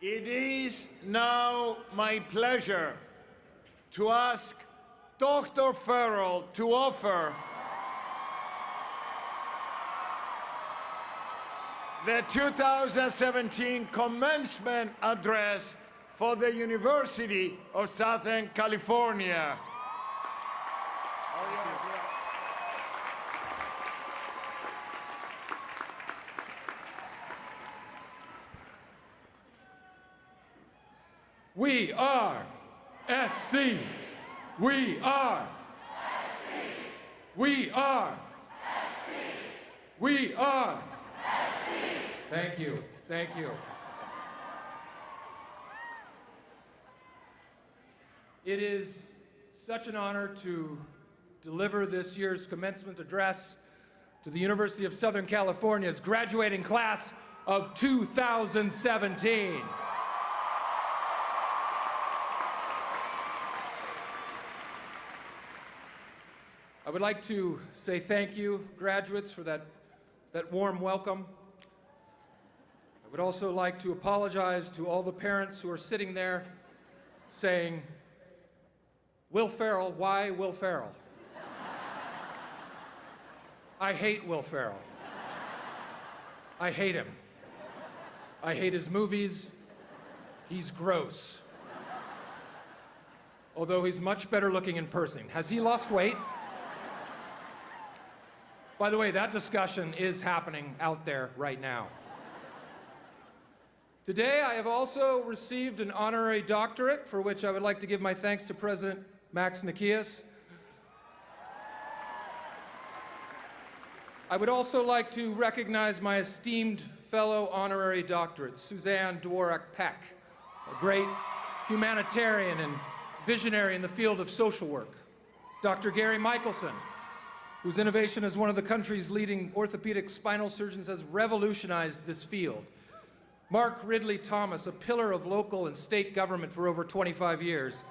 It is now my pleasure to ask Dr. Ferrell to offer the 2017 Commencement Address for the University of Southern California. We are SC. We are SC. We are SC. We are SC. Thank you. Thank you. It is such an honor to deliver this year's commencement address to the University of Southern California's graduating class of 2017. I would like to say thank you, graduates, for that warm welcome. I would also like to apologize to all the parents who are sitting there saying, Will Ferrell, why Will Ferrell? I hate Will Ferrell. I hate him. I hate his movies. He's gross. Although he's much better looking in person. Has he lost weight? By the way, that discussion is happening out there right now. Today, I have also received an honorary doctorate, for which I would like to give my thanks to President Max Nikias. I would also like to recognize my esteemed fellow honorary doctorates, Suzanne Dworak-Peck, a great humanitarian and visionary in the field of social work. Dr. Gary Michelson, whose innovation as one of the country's leading orthopedic spinal surgeons has revolutionized this field. Mark Ridley Thomas, a pillar of local and state government for over 25 years.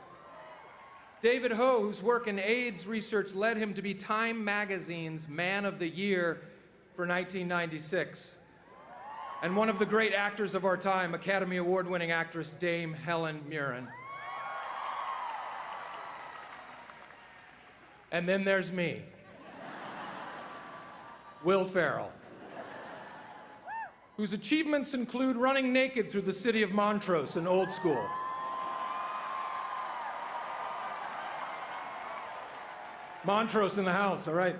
David Ho, whose work in AIDS research led him to be Time Magazine's Man of the Year for 1996. And one of the great actors of our time, Academy Award-winning actress Dame Helen Mirren. And then there's me. Will Ferrell, whose achievements include running naked through the city of Montrose in Old School, Montrose in the house, all right.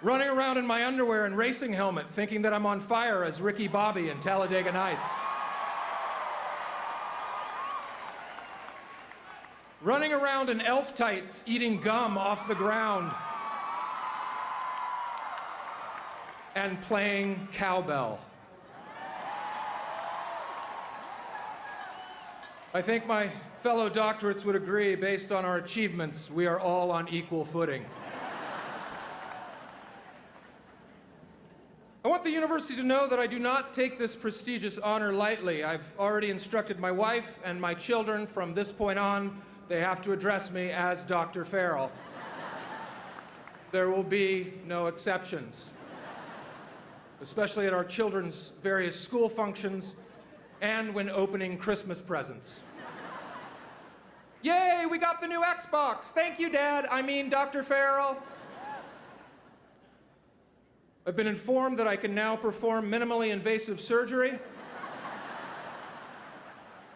Running around in my underwear and racing helmet, thinking that I'm on fire as Ricky Bobby in Talladega Nights. Running around in elf tights, eating gum off the ground, and playing cowbell. I think my fellow doctorates would agree, based on our achievements, we are all on equal footing. I want the university to know that I do not take this prestigious honor lightly. I've already instructed my wife and my children from this point on, they have to address me as Dr. Ferrell. There will be no exceptions, especially at our children's various school functions and when opening Christmas presents. Yay, we got the new Xbox. Thank you, Dad. I mean, Dr. Ferrell. I've been informed that I can now perform minimally invasive surgery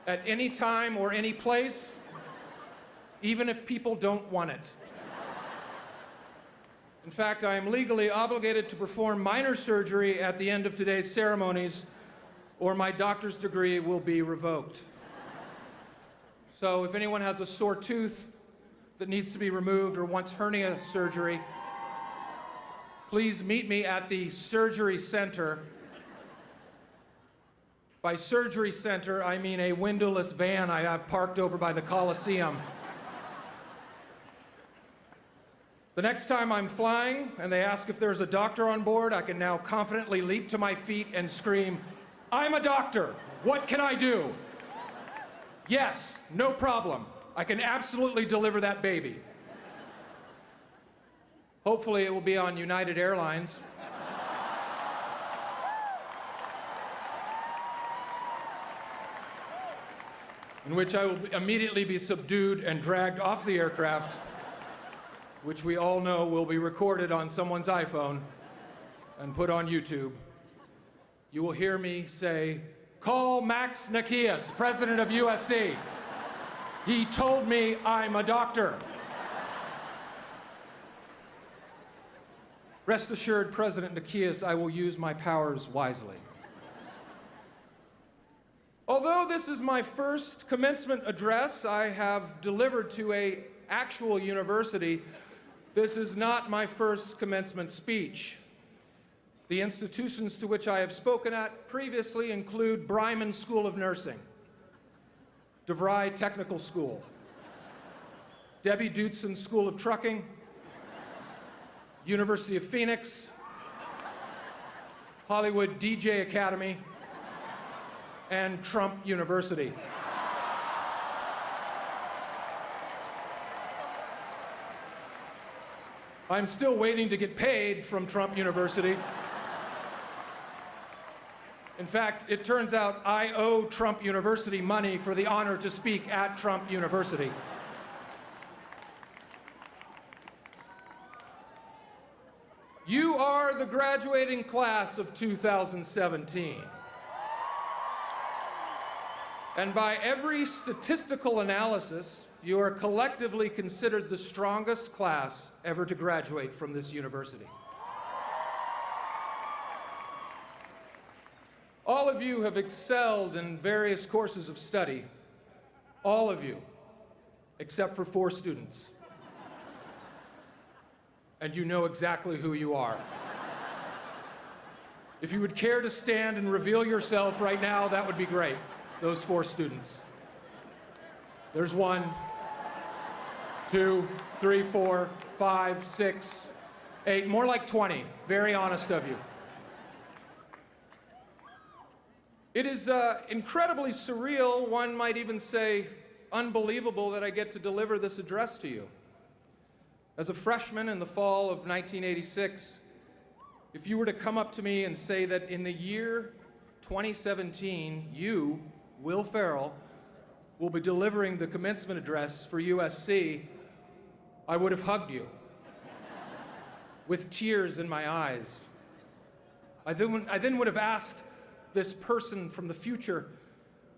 at any time or any place, even if people don't want it. In fact, I am legally obligated to perform minor surgery at the end of today's ceremonies, or my doctor's degree will be revoked. So if anyone has a sore tooth that needs to be removed or wants hernia surgery, please meet me at the surgery center. By surgery center, I mean a windowless van I have parked over by the Coliseum. The next time I'm flying and they ask if there's a doctor on board, I can now confidently leap to my feet and scream, I'm a doctor. What can I do? Yes, no problem. I can absolutely deliver that baby. Hopefully it will be on United Airlines. in which I will immediately be subdued and dragged off the aircraft, which we all know will be recorded on someone's iPhone and put on YouTube. You will hear me say, "Call Max Nikias, president of USC. He told me I'm a doctor." Rest assured, President Nikias, I will use my powers wisely. Although this is my first commencement address I have delivered to an actual university, this is not my first commencement speech. The institutions to which I have spoken at previously include Bryman School of Nursing, DeVry Technical School, Debbie Dootson School of Trucking, University of Phoenix, Hollywood DJ Academy, and Trump University. I'm still waiting to get paid from Trump University. In fact, it turns out I owe Trump University money for the honor to speak at Trump University. You are the graduating class of 2017. And by every statistical analysis, you are collectively considered the strongest class ever to graduate from this university. All of you have excelled in various courses of study. All of you, except for 4 students. And you know exactly who you are. If you would care to stand and reveal yourself right now, that would be great. Those 4 students. There's 1, 2, 3, 4, 5, 6, 8, more like 20. Very honest of you. It is incredibly surreal, one might even say unbelievable, that I get to deliver this address to you. As a freshman in the fall of 1986, if you were to come up to me and say that in the year 2017, you, Will Ferrell, will be delivering the commencement address for USC, I would have hugged you with tears in my eyes. I then would have asked this person from the future,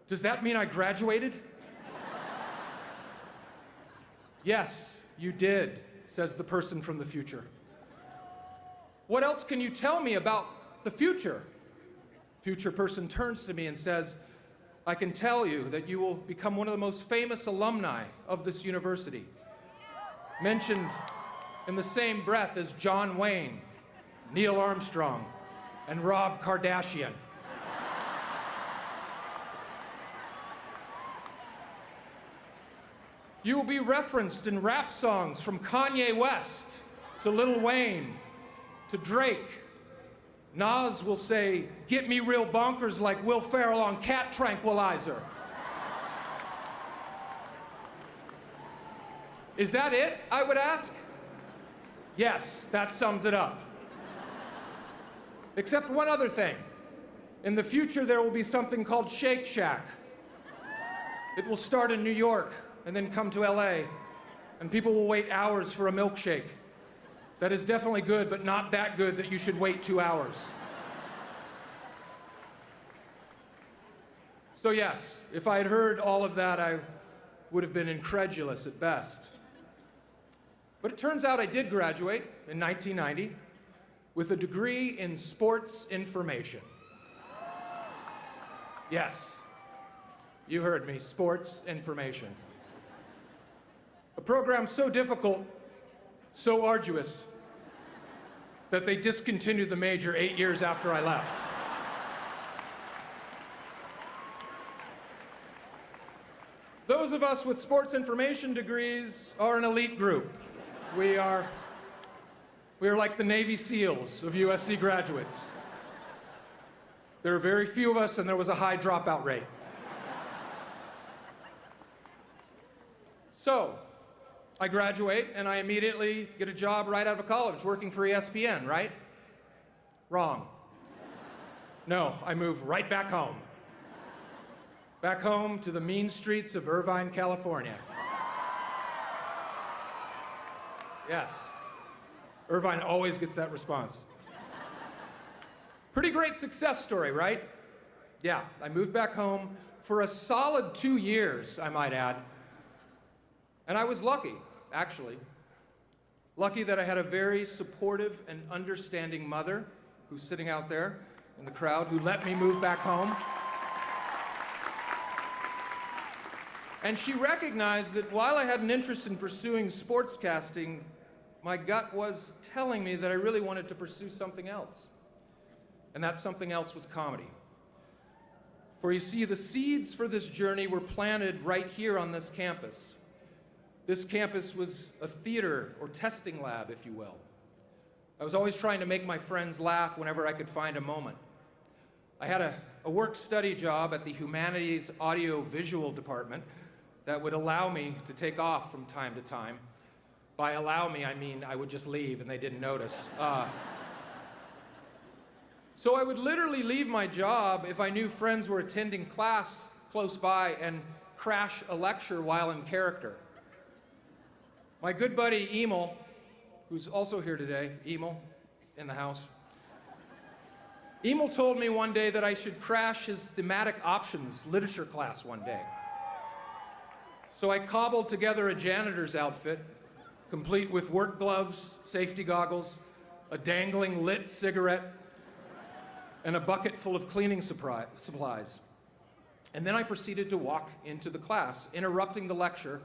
"Does that mean I graduated?" "Yes, you did," says the person from the future. "What else can you tell me about the future?" Future person turns to me and says, "I can tell you that you will become one of the most famous alumni of this university, mentioned in the same breath as John Wayne, Neil Armstrong, and Rob Kardashian." You will be referenced in rap songs from Kanye West to Lil Wayne to Drake. Nas will say, "Get me real bonkers like Will Ferrell on cat tranquilizer." Is that it, I would ask? Yes, that sums it up. Except one other thing. In the future, there will be something called Shake Shack. It will start in New York and then come to LA, and people will wait hours for a milkshake. That is definitely good, but not that good that you should wait 2 hours. So yes, if I had heard all of that, I would have been incredulous at best. But it turns out I did graduate in 1990 with a degree in sports information. Yes, you heard me, sports information. A program so difficult, so arduous, that they discontinued the major 8 years after I left. Those of us with sports information degrees are an elite group. We are like the Navy SEALs of USC graduates. There are very few of us, and there was a high dropout rate. So, I graduate, and I immediately get a job right out of college, working for ESPN, right? Wrong. No, I move right back home. back home to the mean streets of Irvine, California. Yes, Irvine always gets that response. Pretty great success story, right? Yeah, I moved back home for a solid 2 years, I might add. And I was lucky, actually. Lucky that I had a very supportive and understanding mother who's sitting out there in the crowd who let me move back home. And she recognized that while I had an interest in pursuing sportscasting, my gut was telling me that I really wanted to pursue something else. And that something else was comedy. For you see, the seeds for this journey were planted right here on this campus. This campus was a theater or testing lab, if you will. I was always trying to make my friends laugh whenever I could find a moment. I had a work-study job at the Humanities Audio-Visual Department that would allow me to take off from time to time. By allow me, I mean I would just leave and they didn't notice. So I would literally leave my job if I knew friends were attending class close by and crash a lecture while in character. My good buddy Emil, who's also here today, Emil in the house. Emil told me one day that I should crash his thematic options literature class one day. So I cobbled together a janitor's outfit, complete with work gloves, safety goggles, a dangling lit cigarette, and a bucket full of cleaning supplies. And then I proceeded to walk into the class, interrupting the lecture,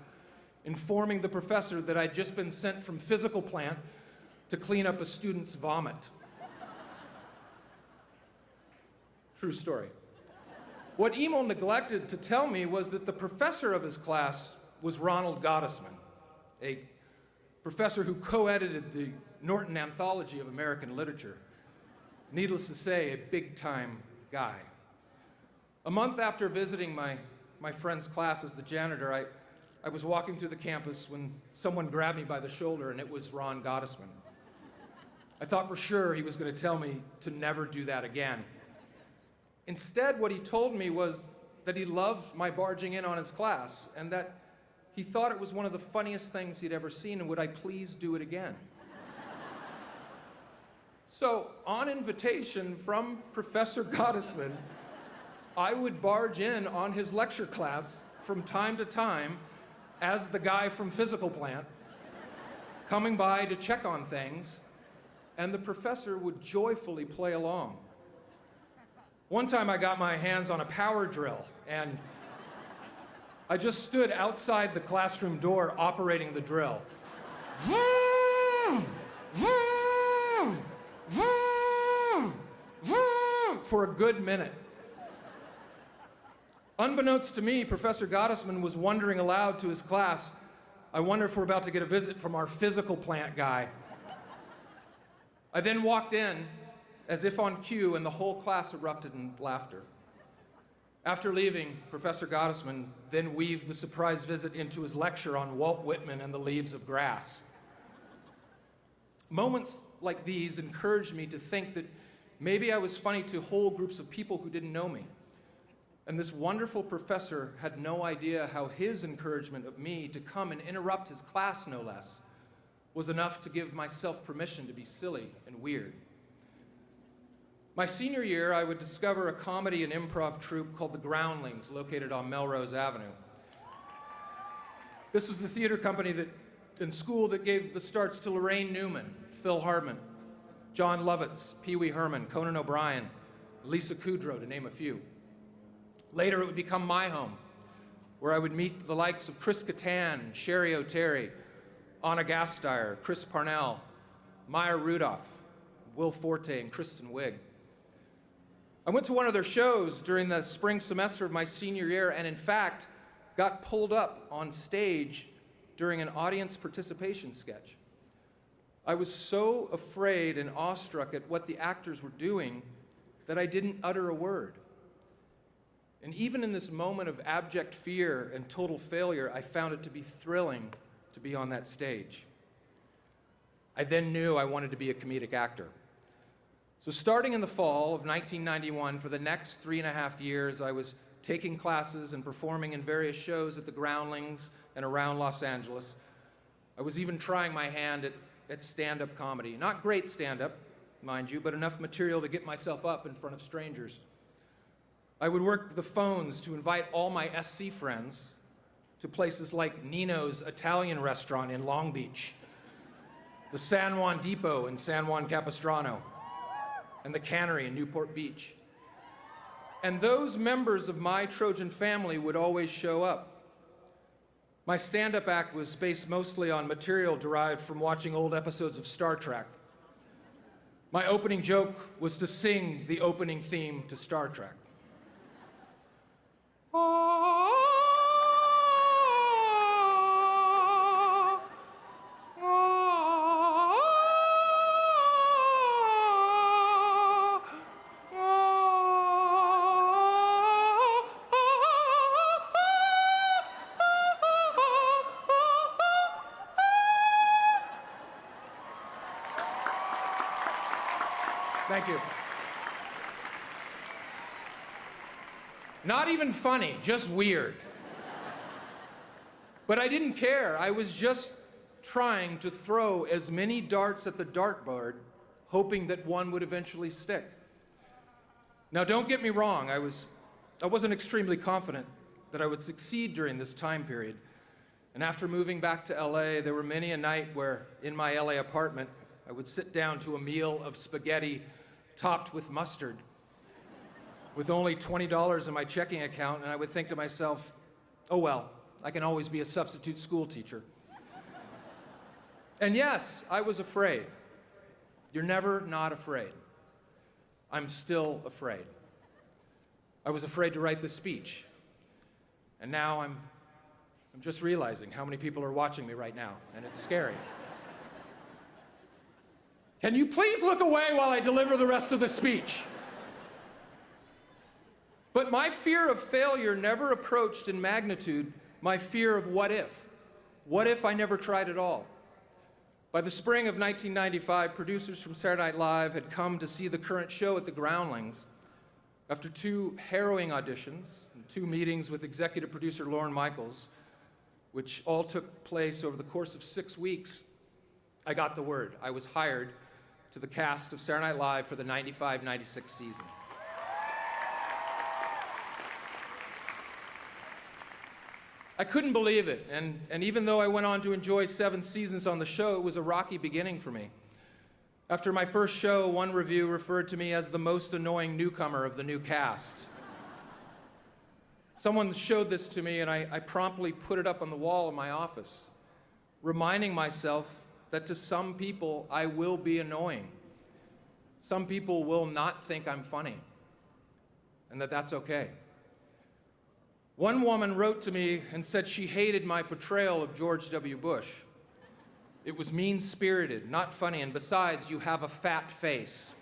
informing the professor that I'd just been sent from physical plant to clean up a student's vomit. True story. What Emil neglected to tell me was that the professor of his class was Ronald Gottesman, a professor who co-edited the Norton Anthology of American Literature. Needless to say, a big-time guy. A month after visiting my friend's class as the janitor, I was walking through the campus when someone grabbed me by the shoulder, and it was Ron Gottesman. I thought for sure he was going to tell me to never do that again. Instead, what he told me was that he loved my barging in on his class, and that he thought it was one of the funniest things he'd ever seen, and would I please do it again? So, on invitation from Professor Gottesman, I would barge in on his lecture class from time to time as the guy from physical plant, coming by to check on things, and the professor would joyfully play along. One time I got my hands on a power drill, and I just stood outside the classroom door operating the drill. For a good minute. Unbeknownst to me, Professor Gottesman was wondering aloud to his class, I wonder if we're about to get a visit from our physical plant guy. I then walked in, as if on cue, and the whole class erupted in laughter. After leaving, Professor Gottesman then weaved the surprise visit into his lecture on Walt Whitman and the leaves of grass. Moments like these encouraged me to think that maybe I was funny to whole groups of people who didn't know me. And this wonderful professor had no idea how his encouragement of me to come and interrupt his class, no less, was enough to give myself permission to be silly and weird. My senior year, I would discover a comedy and improv troupe called the Groundlings, located on Melrose Avenue. This was the theater company in school that gave the starts to Lorraine Newman, Phil Hartman, John Lovitz, Pee Wee Herman, Conan O'Brien, Lisa Kudrow, to name a few. Later, it would become my home, where I would meet the likes of Chris Kattan, Sherry O'Terry, Anna Gasteyer, Chris Parnell, Maya Rudolph, Will Forte, and Kristen Wiig. I went to one of their shows during the spring semester of my senior year, and in fact, got pulled up on stage during an audience participation sketch. I was so afraid and awestruck at what the actors were doing that I didn't utter a word. And even in this moment of abject fear and total failure, I found it to be thrilling to be on that stage. I then knew I wanted to be a comedic actor. So starting in the fall of 1991, for the next 3.5 years, I was taking classes and performing in various shows at the Groundlings and around Los Angeles. I was even trying my hand at stand-up comedy. Not great stand-up, mind you, but enough material to get myself up in front of strangers. I would work the phones to invite all my SC friends to places like Nino's Italian restaurant in Long Beach, the San Juan Depot in San Juan Capistrano, and the Cannery in Newport Beach. And those members of my Trojan family would always show up. My stand-up act was based mostly on material derived from watching old episodes of Star Trek. My opening joke was to sing the opening theme to Star Trek. Thank you. Not even funny, just weird. But I didn't care. I was just trying to throw as many darts at the dartboard, hoping that one would eventually stick. Now, don't get me wrong, I wasn't extremely confident that I would succeed during this time period. And after moving back to LA, there were many a night where, in my LA apartment, I would sit down to a meal of spaghetti topped with mustard, with only $20 in my checking account, and I would think to myself, oh well, I can always be a substitute school teacher. And yes, I was afraid. You're never not afraid. I'm still afraid. I was afraid to write the speech, and now I'm just realizing how many people are watching me right now, and it's scary. Can you please look away while I deliver the rest of the speech? But my fear of failure never approached in magnitude my fear of what if. What if I never tried at all? By the spring of 1995, producers from Saturday Night Live had come to see the current show at the Groundlings. After 2 harrowing auditions and 2 meetings with executive producer Lorne Michaels, which all took place over the course of 6 weeks, I got the word. I was hired to the cast of Saturday Night Live for the 95-96 season. I couldn't believe it, and even though I went on to enjoy 7 seasons on the show, it was a rocky beginning for me. After my first show, one review referred to me as the most annoying newcomer of the new cast. Someone showed this to me, and I promptly put it up on the wall in my office, reminding myself that to some people, I will be annoying. Some people will not think I'm funny, and that's okay. One woman wrote to me and said she hated my portrayal of George W. Bush. It was mean-spirited, not funny, and besides, you have a fat face.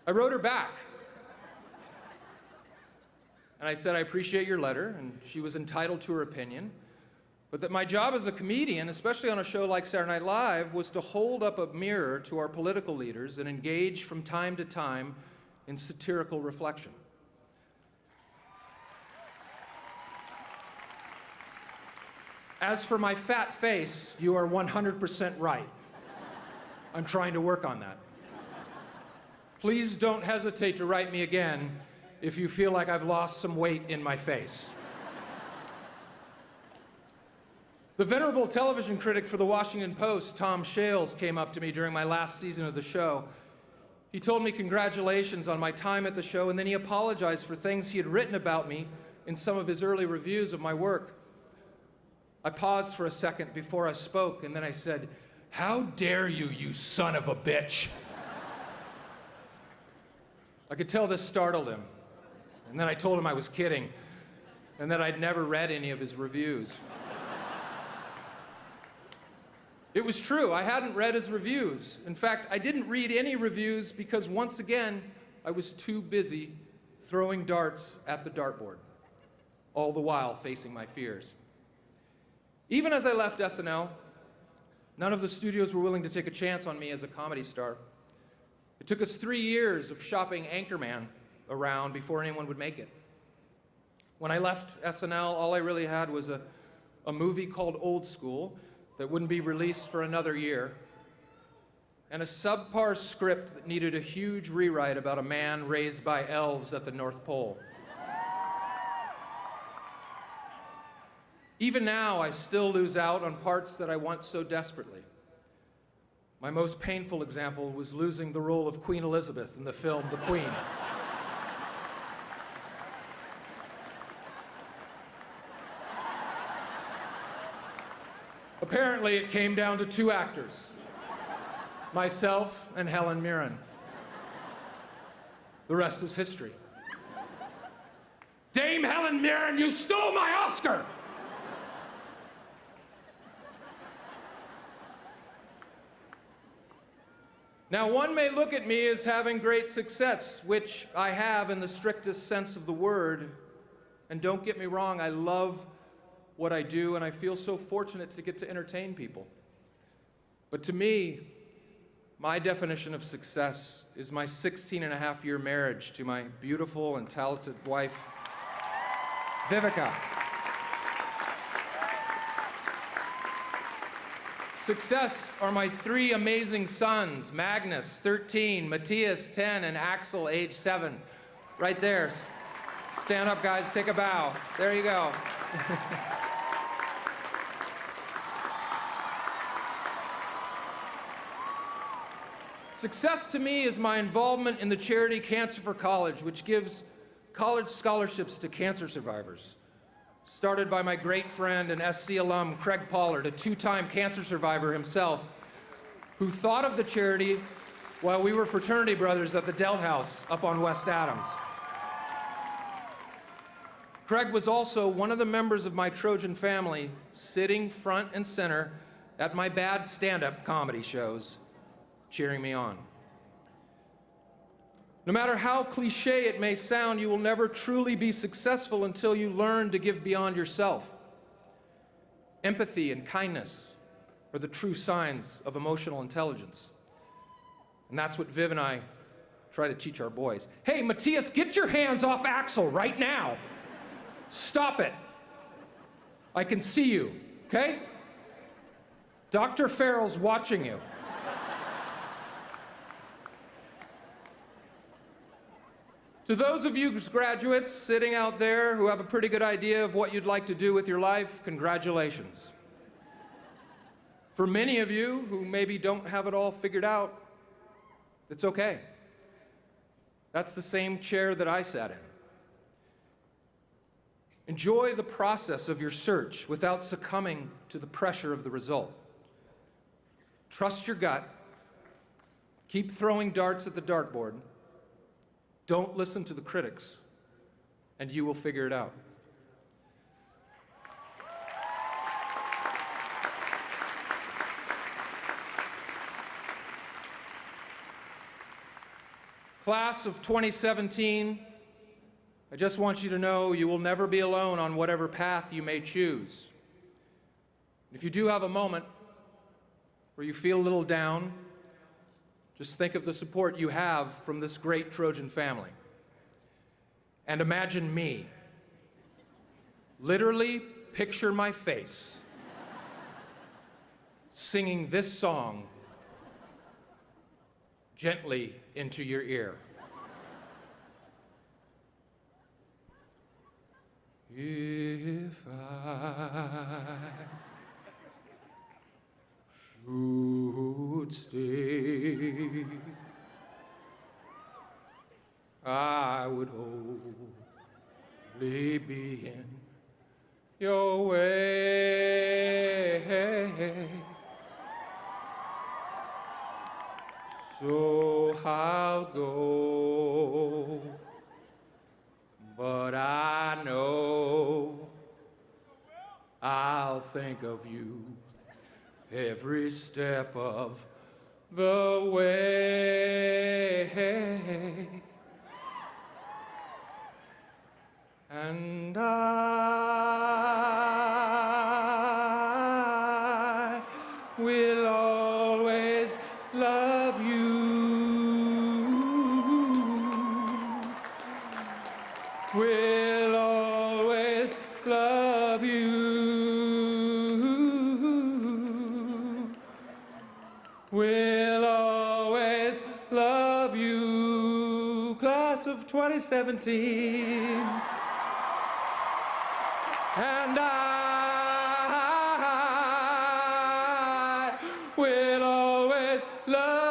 I wrote her back. And I said, I appreciate your letter, and she was entitled to her opinion, but that my job as a comedian, especially on a show like Saturday Night Live, was to hold up a mirror to our political leaders and engage from time to time in satirical reflection. As for my fat face, you are 100% right. I'm trying to work on that. Please don't hesitate to write me again if you feel like I've lost some weight in my face. The venerable television critic for the Washington Post, Tom Shales, came up to me during my last season of the show. He told me congratulations on my time at the show, and then he apologized for things he had written about me in some of his early reviews of my work. I paused for a second before I spoke, and then I said, "How dare you, you son of a bitch?" I could tell this startled him, and then I told him I was kidding, and that I'd never read any of his reviews. It was true, I hadn't read his reviews. In fact, I didn't read any reviews because, once again, I was too busy throwing darts at the dartboard, all the while facing my fears. Even as I left SNL, none of the studios were willing to take a chance on me as a comedy star. It took us 3 years of shopping Anchorman around before anyone would make it. When I left SNL, all I really had was a movie called Old School that wouldn't be released for another year, and a subpar script that needed a huge rewrite about a man raised by elves at the North Pole. Even now, I still lose out on parts that I want so desperately. My most painful example was losing the role of Queen Elizabeth in the film The Queen. Apparently, it came down to two actors, myself and Helen Mirren. The rest is history. Dame Helen Mirren, you stole my Oscar! Now, one may look at me as having great success, which I have in the strictest sense of the word. And don't get me wrong, I love what I do, and I feel so fortunate to get to entertain people. But to me, my definition of success is my 16-and-a-half-year marriage to my beautiful and talented wife, Vivica. Success are my three amazing sons, Magnus, 13, Matthias, 10, and Axel, age 7. Right there. Stand up, guys, take a bow. There you go. Success to me is my involvement in the charity Cancer for College, which gives college scholarships to cancer survivors. Started by my great friend and SC alum, Craig Pollard, a two-time cancer survivor himself, who thought of the charity while we were fraternity brothers at the Delt House up on West Adams. Craig was also one of the members of my Trojan family, sitting front and center at my bad stand-up comedy shows, cheering me on. No matter how cliche it may sound, you will never truly be successful until you learn to give beyond yourself. Empathy and kindness are the true signs of emotional intelligence. And that's what Viv and I try to teach our boys. Hey, Matthias, get your hands off Axel right now. Stop it. I can see you, okay? Dr. Ferrell's watching you. To those of you graduates sitting out there who have a pretty good idea of what you'd like to do with your life, congratulations. For many of you who maybe don't have it all figured out, it's okay. That's the same chair that I sat in. Enjoy the process of your search without succumbing to the pressure of the result. Trust your gut. Keep throwing darts at the dartboard. Don't listen to the critics, and you will figure it out. Class of 2017, I just want you to know you will never be alone on whatever path you may choose. If you do have a moment where you feel a little down, just think of the support you have from this great Trojan family. And imagine me. Literally picture my face singing this song gently into your ear. If I should stay, I would only be in your way. So I'll go, but I know I'll think of you every step of the way. And I will always love you will always love you. Will always love you, class of 2017. And I will always love